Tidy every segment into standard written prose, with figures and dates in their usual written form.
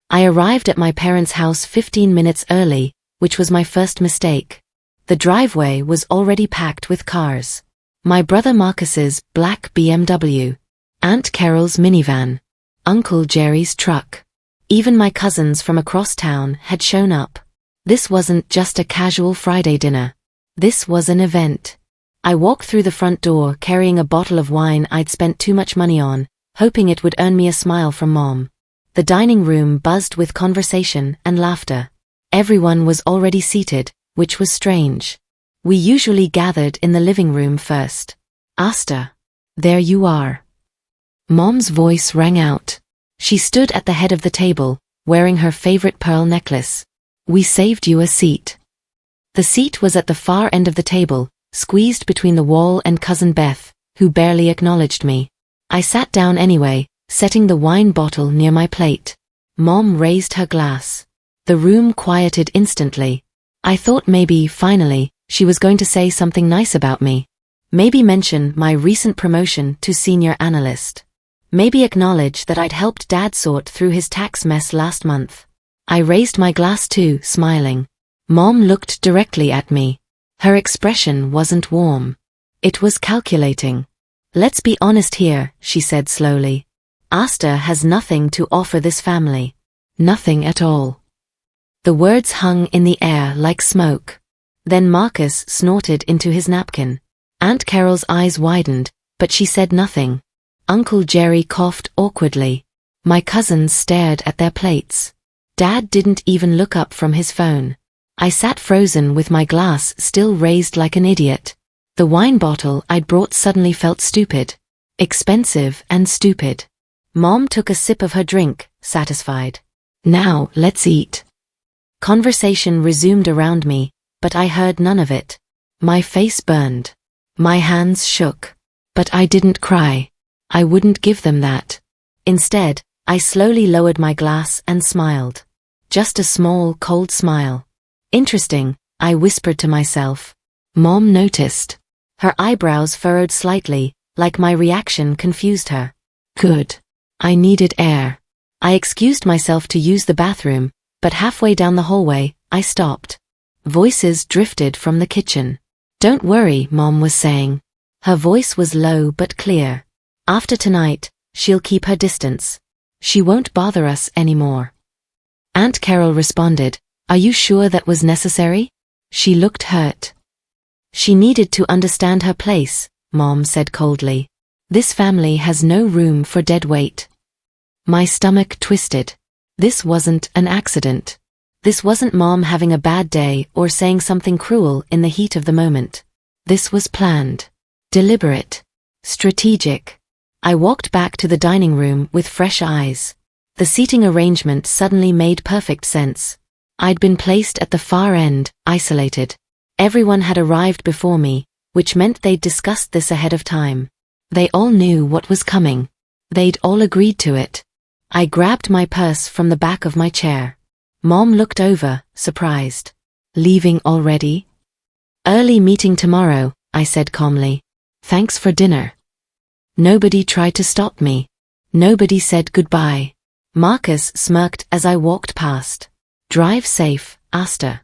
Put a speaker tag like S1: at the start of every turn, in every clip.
S1: I arrived at my parents' house 15 minutes early, which was my first mistake. The driveway was already packed with cars. My brother Marcus's black BMW, Aunt Carol's minivan, Uncle Jerry's truck. Even my cousins from across town had shown up. This wasn't just a casual Friday dinner. This was an event. I walked through the front door carrying a bottle of wine I'd spent too much money on, hoping it would earn me a smile from Mom. The dining room buzzed with conversation and laughter. Everyone was already seated, which was strange. We usually gathered in the living room first. Asta, there you are. Mom's voice rang out. She stood at the head of the table, wearing her favorite pearl necklace. We saved you a seat. The seat was at the far end of the table, squeezed between the wall and Cousin Beth, who barely acknowledged me. I sat down anyway, setting the wine bottle near my plate. Mom raised her glass. The room quieted instantly. I thought maybe, finally, she was going to say something nice about me. Maybe mention my recent promotion to senior analyst. Maybe acknowledge that I'd helped Dad sort through his tax mess last month. I raised my glass too, smiling. Mom looked directly at me. Her expression wasn't warm. It was calculating. Let's be honest here, she said slowly. Asta has nothing to offer this family. Nothing at all. The words hung in the air like smoke. Then Marcus snorted into his napkin. Aunt Carol's eyes widened, but she said nothing. Uncle Jerry coughed awkwardly. My cousins stared at their plates. Dad didn't even look up from his phone. I sat frozen with my glass still raised like an idiot. The wine bottle I'd brought suddenly felt stupid. Expensive and stupid. Mom took a sip of her drink, satisfied. Now, let's eat. Conversation resumed around me, but I heard none of it. My face burned. My hands shook. But I didn't cry. I wouldn't give them that. Instead, I slowly lowered my glass and smiled. Just a small, cold smile. Interesting, I whispered to myself. Mom noticed. Her eyebrows furrowed slightly, like my reaction confused her. Good. I needed air. I excused myself to use the bathroom, but halfway down the hallway, I stopped. Voices drifted from the kitchen. Don't worry, Mom was saying. Her voice was low but clear. After tonight, she'll keep her distance. She won't bother us anymore. Aunt Carol responded, Are you sure that was necessary? She looked hurt. She needed to understand her place, Mom said coldly. This family has no room for dead weight. My stomach twisted. This wasn't an accident. This wasn't Mom having a bad day or saying something cruel in the heat of the moment. This was planned. Deliberate. Strategic. I walked back to the dining room with fresh eyes. The seating arrangement suddenly made perfect sense. I'd been placed at the far end, isolated. Everyone had arrived before me, which meant they'd discussed this ahead of time. They all knew what was coming. They'd all agreed to it. I grabbed my purse from the back of my chair. Mom looked over, surprised. Leaving already? Early meeting tomorrow, I said calmly. Thanks for dinner. Nobody tried to stop me. Nobody said goodbye. Marcus smirked as I walked past. Drive safe, Asta.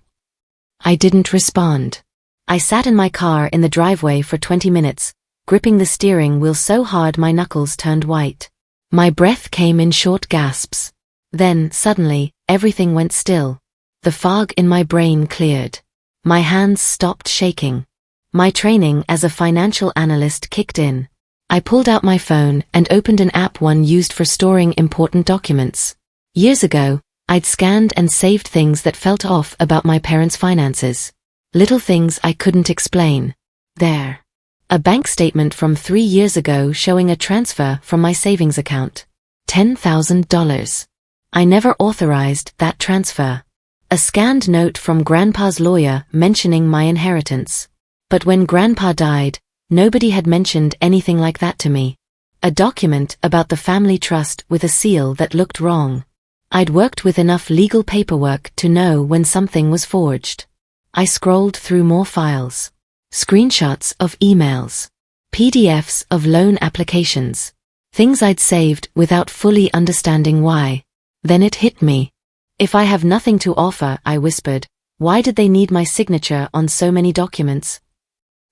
S1: I didn't respond. I sat in my car in the driveway for 20 minutes, gripping the steering wheel so hard my knuckles turned white. My breath came in short gasps. Then, suddenly, everything went still. The fog in my brain cleared. My hands stopped shaking. My training as a financial analyst kicked in. I pulled out my phone and opened an app one used for storing important documents. Years ago, I'd scanned and saved things that felt off about my parents' finances. Little things I couldn't explain. There. A bank statement from 3 years ago showing a transfer from my savings account. $10,000. I never authorized that transfer. A scanned note from Grandpa's lawyer mentioning my inheritance. But when Grandpa died, nobody had mentioned anything like that to me. A document about the family trust with a seal that looked wrong. I'd worked with enough legal paperwork to know when something was forged. I scrolled through more files. Screenshots of emails. PDFs of loan applications. Things I'd saved without fully understanding why. Then it hit me. If I have nothing to offer, I whispered, why did they need my signature on so many documents?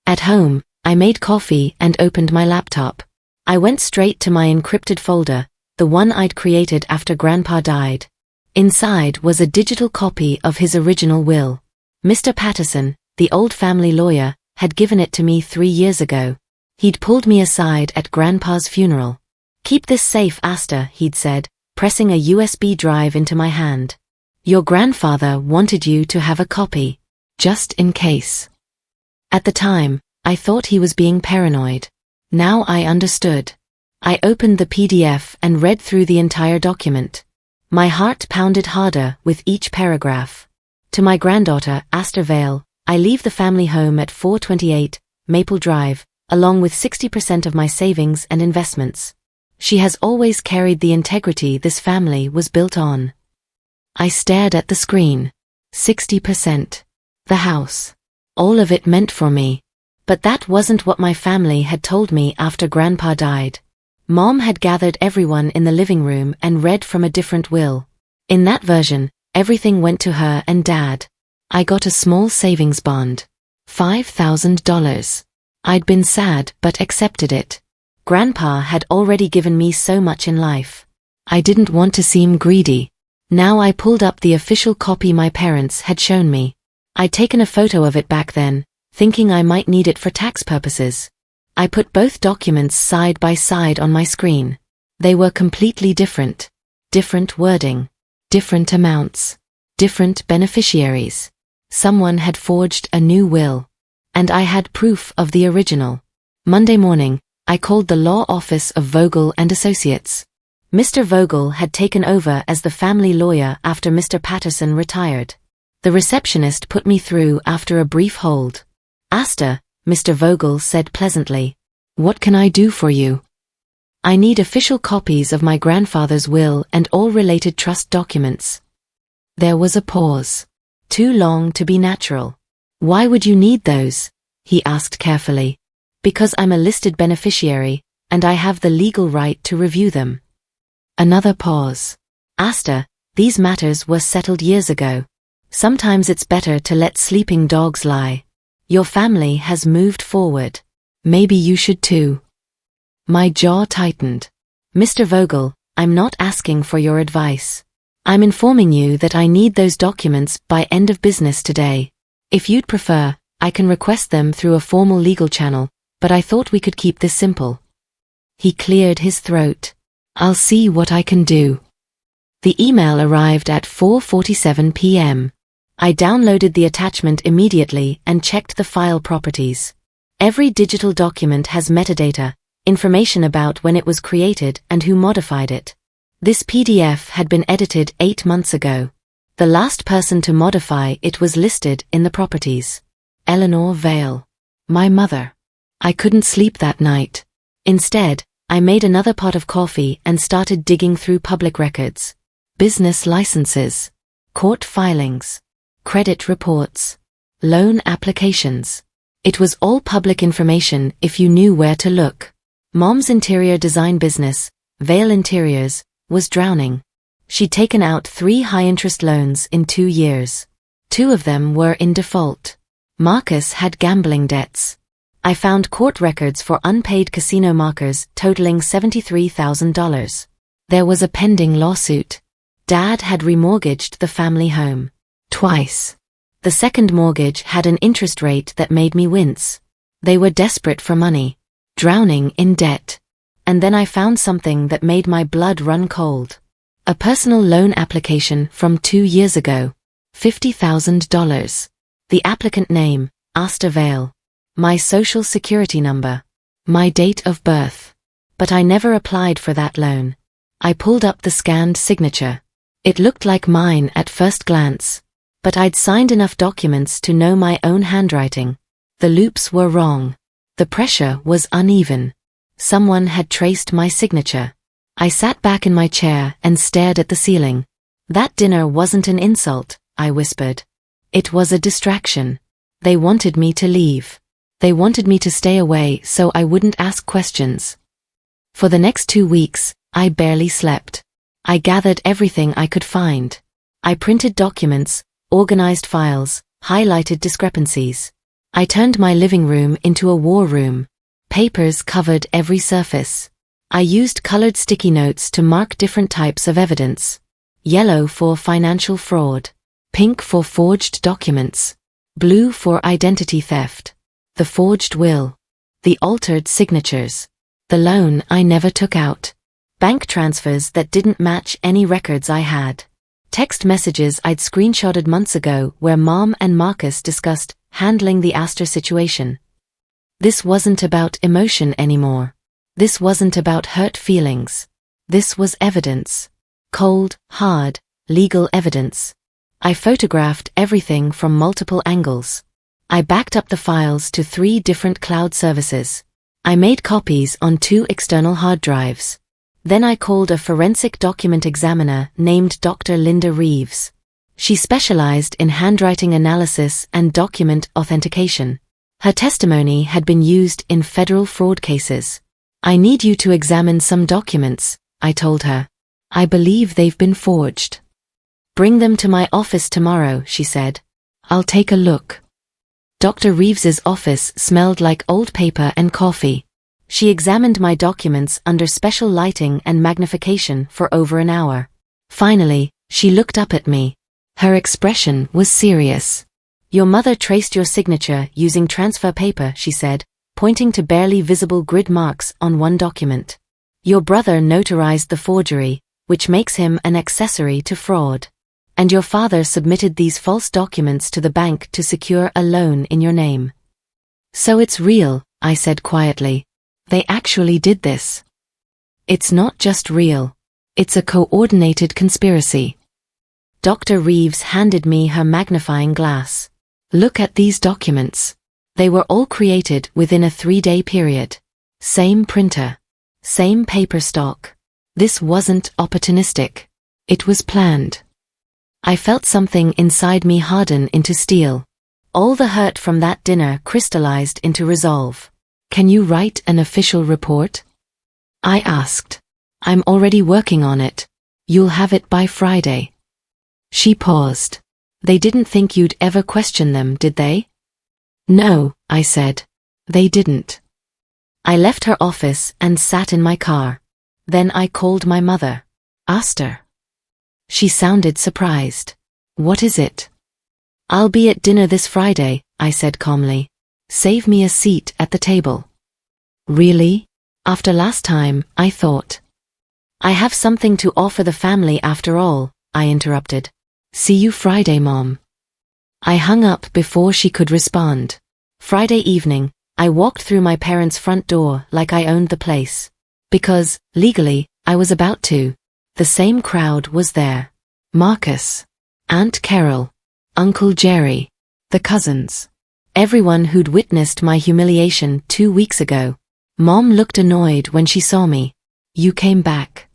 S1: At home, I made coffee and opened my laptop. I went straight to my encrypted folder, the one I'd created after Grandpa died. Inside was a digital copy of his original will. Mr. Patterson, the old family lawyer, had given it to me 3 years ago. He'd pulled me aside at Grandpa's funeral. Keep this safe, Asta, he'd said, pressing a USB drive into my hand. Your grandfather wanted you to have a copy, just in case. At the time, I thought he was being paranoid. Now I understood. I opened the PDF and read through the entire document. My heart pounded harder with each paragraph. To my granddaughter, Asta Vale, I leave the family home at 428 Maple Drive, along with 60% of my savings and investments. She has always carried the integrity this family was built on. I stared at the screen. 60%. The house. All of it meant for me. But that wasn't what my family had told me after Grandpa died. Mom had gathered everyone in the living room and read from a different will. In that version, everything went to her and Dad. I got a small savings bond. $5,000. I'd been sad but accepted it. Grandpa had already given me so much in life. I didn't want to seem greedy. Now I pulled up the official copy my parents had shown me. I'd taken a photo of it back then, thinking I might need it for tax purposes. I put both documents side by side on my screen. They were completely different. Different wording. Different amounts. Different beneficiaries. Someone had forged a new will. And I had proof of the original. Monday morning, I called the law office of Vogel and Associates. Mr. Vogel had taken over as the family lawyer after Mr. Patterson retired. The receptionist put me through after a brief hold. Asta, Mr. Vogel said pleasantly. What can I do for you? I need official copies of my grandfather's will and all related trust documents. There was a pause. Too long to be natural. Why would you need those? He asked carefully. Because I'm a listed beneficiary, and I have the legal right to review them. Another pause. Asta, these matters were settled years ago. Sometimes it's better to let sleeping dogs lie. Your family has moved forward. Maybe you should too. My jaw tightened. Mr. Vogel, I'm not asking for your advice. I'm informing you that I need those documents by end of business today. If you'd prefer, I can request them through a formal legal channel, but I thought we could keep this simple. He cleared his throat. I'll see what I can do. The email arrived at 4:47 p.m. I downloaded the attachment immediately and checked the file properties. Every digital document has metadata, information about when it was created and who modified it. This PDF had been edited 8 months ago. The last person to modify it was listed in the properties. Eleanor Vale. My mother. I couldn't sleep that night. Instead, I made another pot of coffee and started digging through public records. Business licenses. Court filings. Credit reports. Loan applications. It was all public information if you knew where to look. Mom's interior design business, Vale Interiors, was drowning. She'd taken out 3 high-interest loans in 2 years. 2 of them were in default. Marcus had gambling debts. I found court records for unpaid casino markers totaling $73,000. There was a pending lawsuit. Dad had remortgaged the family home. Twice. The second mortgage had an interest rate that made me wince. They were desperate for money. Drowning in debt. And then I found something that made my blood run cold. A personal loan application from 2 years ago. $50,000. The applicant name, Asta Vale. My social security number. My date of birth. But I never applied for that loan. I pulled up the scanned signature. It looked like mine at first glance. But I'd signed enough documents to know my own handwriting. The loops were wrong. The pressure was uneven. Someone had traced my signature. I sat back in my chair and stared at the ceiling. That dinner wasn't an insult, I whispered. It was a distraction. They wanted me to leave. They wanted me to stay away so I wouldn't ask questions. For the next 2 weeks, I barely slept. I gathered everything I could find. I printed documents, organized files, highlighted discrepancies. I turned my living room into a war room. Papers covered every surface. I used colored sticky notes to mark different types of evidence. Yellow for financial fraud. Pink for forged documents. Blue for identity theft. The forged will. The altered signatures. The loan I never took out. Bank transfers that didn't match any records I had. Text messages I'd screenshotted months ago where Mom and Marcus discussed handling the Astor situation. This wasn't about emotion anymore. This wasn't about hurt feelings. This was evidence. Cold, hard, legal evidence. I photographed everything from multiple angles. I backed up the files to 3 different cloud services. I made copies on 2 external hard drives. Then I called a forensic document examiner named Dr. Linda Reeves. She specialized in handwriting analysis and document authentication. Her testimony had been used in federal fraud cases. I need you to examine some documents, I told her. I believe they've been forged. Bring them to my office tomorrow, she said. I'll take a look. Dr. Reeves's office smelled like old paper and coffee. She examined my documents under special lighting and magnification for over an hour. Finally, she looked up at me. Her expression was serious. Your mother traced your signature using transfer paper, she said, pointing to barely visible grid marks on one document. Your brother notarized the forgery, which makes him an accessory to fraud. And your father submitted these false documents to the bank to secure a loan in your name. So it's real, I said quietly. They actually did this. It's not just real. It's a coordinated conspiracy. Dr. Reeves handed me her magnifying glass. Look at these documents. They were all created within a 3-day period. Same printer. Same paper stock. This wasn't opportunistic. It was planned. I felt something inside me harden into steel. All the hurt from that dinner crystallized into resolve. Can you write an official report? I asked. I'm already working on it. You'll have it by Friday. She paused. They didn't think you'd ever question them, did they? No, I said. They didn't. I left her office and sat in my car. Then I called my mother. Asked her. She sounded surprised. What is it? I'll be at dinner this Friday, I said calmly. Save me a seat at the table. Really? After last time, I thought. I have something to offer the family after all, I interrupted. See you Friday, Mom. I hung up before she could respond. Friday evening, I walked through my parents' front door like I owned the place. Because, legally, I was about to. The same crowd was there. Marcus. Aunt Carol. Uncle Jerry. The cousins. Everyone who'd witnessed my humiliation 2 weeks ago. Mom looked annoyed when she saw me. You came back.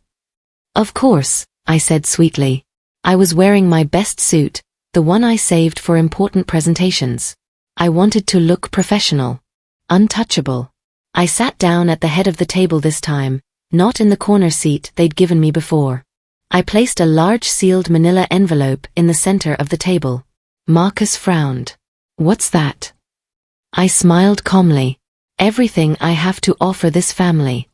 S1: Of course, I said sweetly. I was wearing my best suit, the one I saved for important presentations. I wanted to look professional. Untouchable. I sat down at the head of the table this time, not in the corner seat they'd given me before. I placed a large sealed manila envelope in the center of the table. Marcus frowned. What's that? I smiled calmly. Everything I have to offer this family.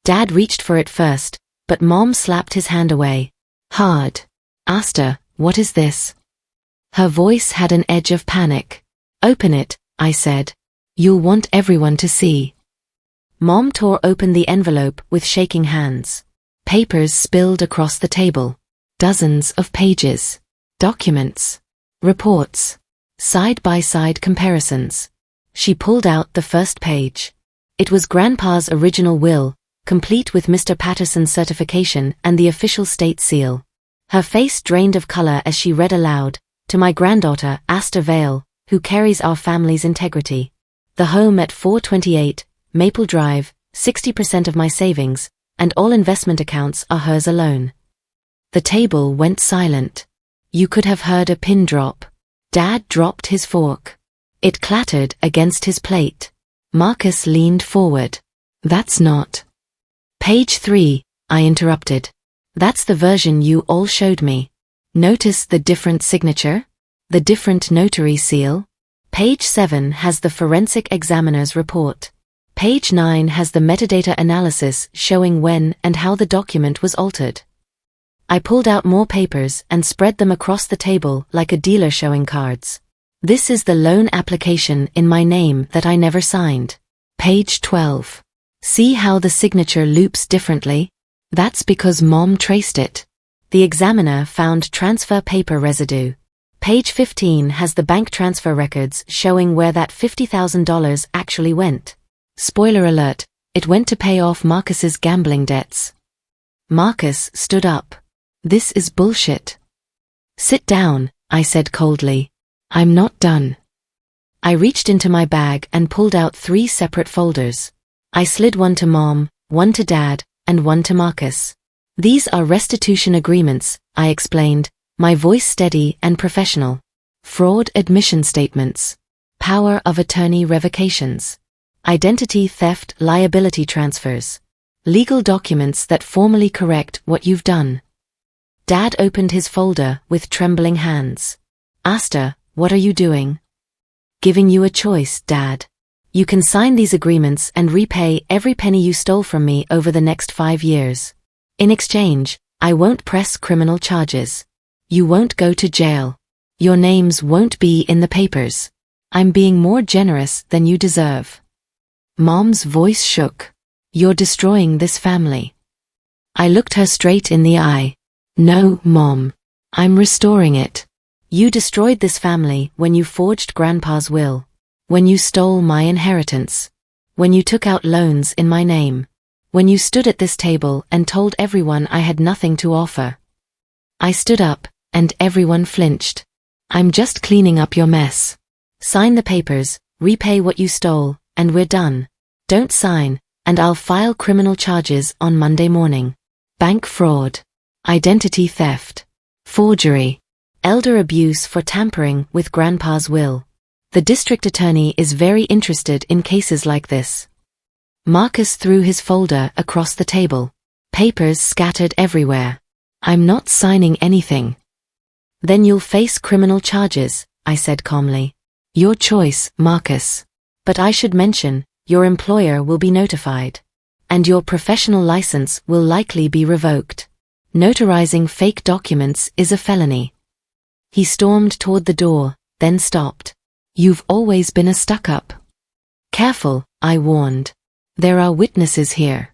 S1: Dad reached for it first, but Mom slapped his hand away. Hard. Astor, what is this? Her voice had an edge of panic. Open it, I said. You'll want everyone to see. Mom tore open the envelope with shaking hands. Papers spilled across the table. Dozens of pages. Documents. Reports. Side-by-side comparisons. She pulled out the first page. It was Grandpa's original will, complete with Mr. Patterson's certification and the official state seal. Her face drained of color as she read aloud, to my granddaughter, Astor Vale, who carries our family's integrity. The home at 428, Maple Drive, 60% of my savings, and all investment accounts are hers alone. The table went silent. You could have heard a pin drop. Dad dropped his fork. It clattered against his plate. Marcus leaned forward. That's not. Page 3, I interrupted. That's the version you all showed me. Notice the different signature? The different notary seal? Page 7 has the forensic examiner's report. Page 9 has the metadata analysis showing when and how the document was altered. I pulled out more papers and spread them across the table like a dealer showing cards. This is the loan application in my name that I never signed. Page 12. See how the signature loops differently? That's because Mom traced it. The examiner found transfer paper residue. Page 15 has the bank transfer records showing where that $50,000 actually went. Spoiler alert, it went to pay off Marcus's gambling debts. Marcus stood up. This is bullshit. Sit down, I said coldly. I'm not done. I reached into my bag and pulled out 3 separate folders. I slid one to Mom, one to Dad, and one to Marcus. These are restitution agreements, I explained, my voice steady and professional. Fraud admission statements. Power of attorney revocations. Identity theft liability transfers. Legal documents that formally correct what you've done. Dad opened his folder with trembling hands. Asta, what are you doing? Giving you a choice, Dad. You can sign these agreements and repay every penny you stole from me over the next 5 years. In exchange, I won't press criminal charges. You won't go to jail. Your names won't be in the papers. I'm being more generous than you deserve. Mom's voice shook. You're destroying this family. I looked her straight in the eye. No, Mom. I'm restoring it. You destroyed this family when you forged Grandpa's will. When you stole my inheritance. When you took out loans in my name. When you stood at this table and told everyone I had nothing to offer. I stood up, and everyone flinched. I'm just cleaning up your mess. Sign the papers, repay what you stole, and we're done. Don't sign, and I'll file criminal charges on Monday morning. Bank fraud. Identity theft. Forgery. Elder abuse for tampering with Grandpa's will. The district attorney is very interested in cases like this. Marcus threw his folder across the table. Papers scattered everywhere. I'm not signing anything. Then you'll face criminal charges, I said calmly. Your choice, Marcus. But I should mention, your employer will be notified. And your professional license will likely be revoked. Notarizing fake documents is a felony. He stormed toward the door, then stopped. You've always been a stuck-up. Careful, I warned. There are witnesses here.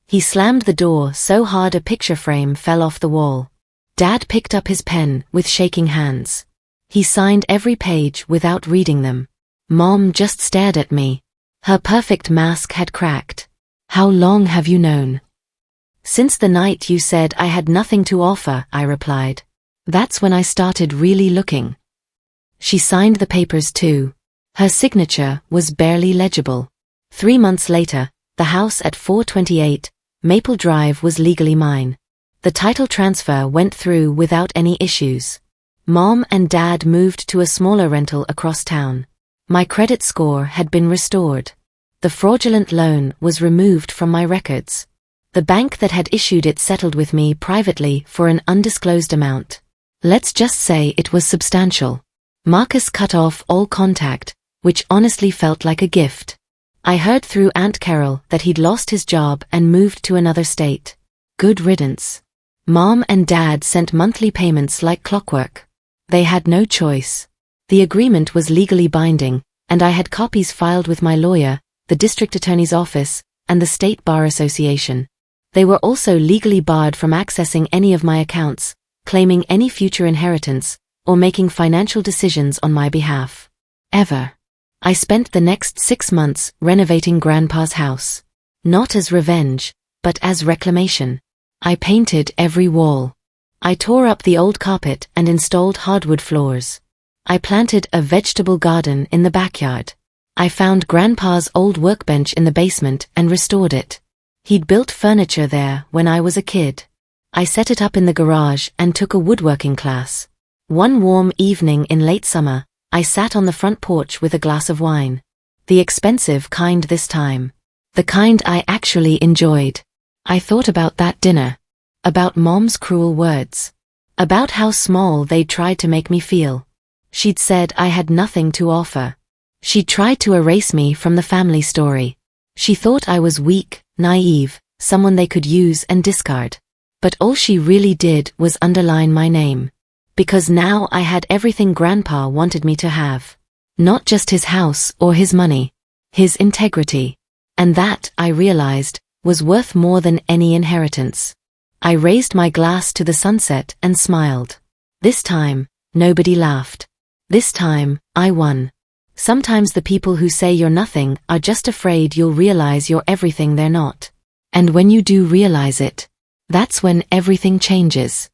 S1: He slammed the door so hard a picture frame fell off the wall. Dad picked up his pen with shaking hands. He signed every page without reading them. Mom just stared at me. Her perfect mask had cracked. How long have you known? Since the night you said I had nothing to offer, I replied. That's when I started really looking. She signed the papers too. Her signature was barely legible. 3 months later, the house at 428 Maple Drive was legally mine. The title transfer went through without any issues. Mom and Dad moved to a smaller rental across town. My credit score had been restored. The fraudulent loan was removed from my records. The bank that had issued it settled with me privately for an undisclosed amount. Let's just say it was substantial. Marcus cut off all contact, which honestly felt like a gift. I heard through Aunt Carol that he'd lost his job and moved to another state. Good riddance. Mom and Dad sent monthly payments like clockwork. They had no choice. The agreement was legally binding, and I had copies filed with my lawyer, the district attorney's office, and the State Bar Association. They were also legally barred from accessing any of my accounts, claiming any future inheritance, or making financial decisions on my behalf. Ever. I spent the next 6 months renovating Grandpa's house. Not as revenge, but as reclamation. I painted every wall. I tore up the old carpet and installed hardwood floors. I planted a vegetable garden in the backyard. I found Grandpa's old workbench in the basement and restored it. He'd built furniture there when I was a kid. I set it up in the garage and took a woodworking class. One warm evening in late summer, I sat on the front porch with a glass of wine. The expensive kind this time. The kind I actually enjoyed. I thought about that dinner. About Mom's cruel words. About how small they tried to make me feel. She'd said I had nothing to offer. She tried to erase me from the family story. She thought I was weak, naive, someone they could use and discard. But all she really did was underline my name. Because now I had everything Grandpa wanted me to have. Not just his house or his money. His integrity. And that, I realized, was worth more than any inheritance. I raised my glass to the sunset and smiled. This time, nobody laughed. This time, I won. Sometimes the people who say you're nothing are just afraid you'll realize you're everything they're not. And when you do realize it, that's when everything changes.